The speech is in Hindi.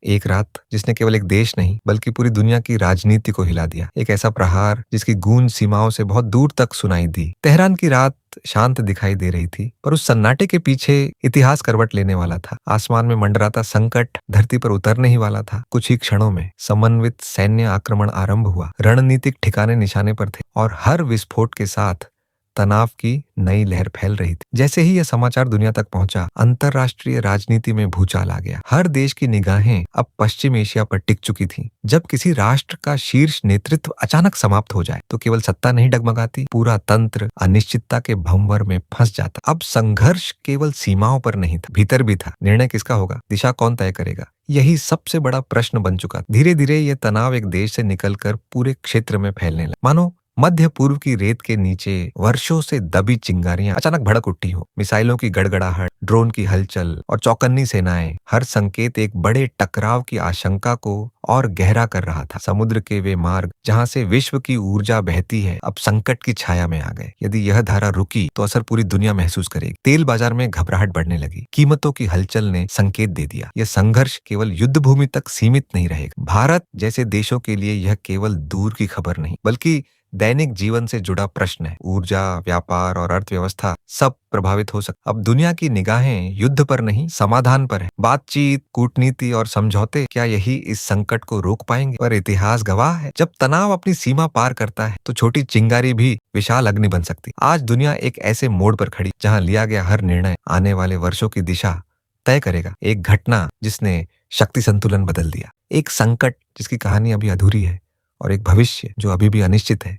एक रात जिसने केवल एक देश नहीं बल्कि पूरी दुनिया की राजनीति को हिला दिया। एक ऐसा प्रहार जिसकी गूंज सीमाओं से बहुत दूर तक सुनाई दी। तेहरान की रात शांत दिखाई दे रही थी, पर उस सन्नाटे के पीछे इतिहास करवट लेने वाला था। आसमान में मंडराता संकट धरती पर उतरने ही वाला था। कुछ ही क्षणों में समन्वित सैन्य आक्रमण आरंभ हुआ। रणनीतिक ठिकाने निशाने पर थे और हर विस्फोट के साथ तनाव की नई लहर फैल रही थी। जैसे ही यह समाचार दुनिया तक पहुंचा, अंतरराष्ट्रीय राजनीति में भूचाल आ गया। हर देश की निगाहें अब पश्चिम एशिया पर टिक चुकी थीं। जब किसी राष्ट्र का शीर्ष नेतृत्व अचानक समाप्त हो जाए, तो केवल सत्ता नहीं डगमगाती, पूरा तंत्र अनिश्चितता के भंवर में फंस जाता। अब संघर्ष केवल सीमाओं पर नहीं था, भीतर भी था। निर्णय किसका होगा, दिशा कौन तय करेगा, यही सबसे बड़ा प्रश्न बन चुका। धीरे धीरे यह तनाव एक देश से निकलकर पूरे क्षेत्र में फैलने लगा। मानो मध्य पूर्व की रेत के नीचे वर्षों से दबी चिंगारियां अचानक भड़क उठी हो। मिसाइलों की गड़गड़ाहट, ड्रोन की हलचल और चौकन्नी सेनाएं, हर संकेत एक बड़े टकराव की आशंका को और गहरा कर रहा था। समुद्र के वे मार्ग जहां से विश्व की ऊर्जा बहती है, अब संकट की छाया में आ गए। यदि यह धारा रुकी तो असर पूरी दुनिया महसूस करेगी। तेल बाजार में घबराहट बढ़ने लगी। कीमतों की हलचल ने संकेत दे दिया, यह संघर्ष केवल युद्ध भूमि तक सीमित नहीं रहेगा। भारत जैसे देशों के लिए यह केवल दूर की खबर नहीं, बल्कि दैनिक जीवन से जुड़ा प्रश्न है। ऊर्जा, व्यापार और अर्थव्यवस्था सब प्रभावित हो सकता। अब दुनिया की निगाहें युद्ध पर नहीं, समाधान पर है। बातचीत, कूटनीति और समझौते, क्या यही इस संकट को रोक पाएंगे? पर इतिहास गवाह है, जब तनाव अपनी सीमा पार करता है तो छोटी चिंगारी भी विशाल अग्नि बन सकती। आज दुनिया एक ऐसे मोड़ पर खड़ी जहां लिया गया हर निर्णय आने वाले वर्षों की दिशा तय करेगा। एक घटना जिसने शक्ति संतुलन बदल दिया, एक संकट जिसकी कहानी अभी अधूरी है, और एक भविष्य जो अभी भी अनिश्चित है।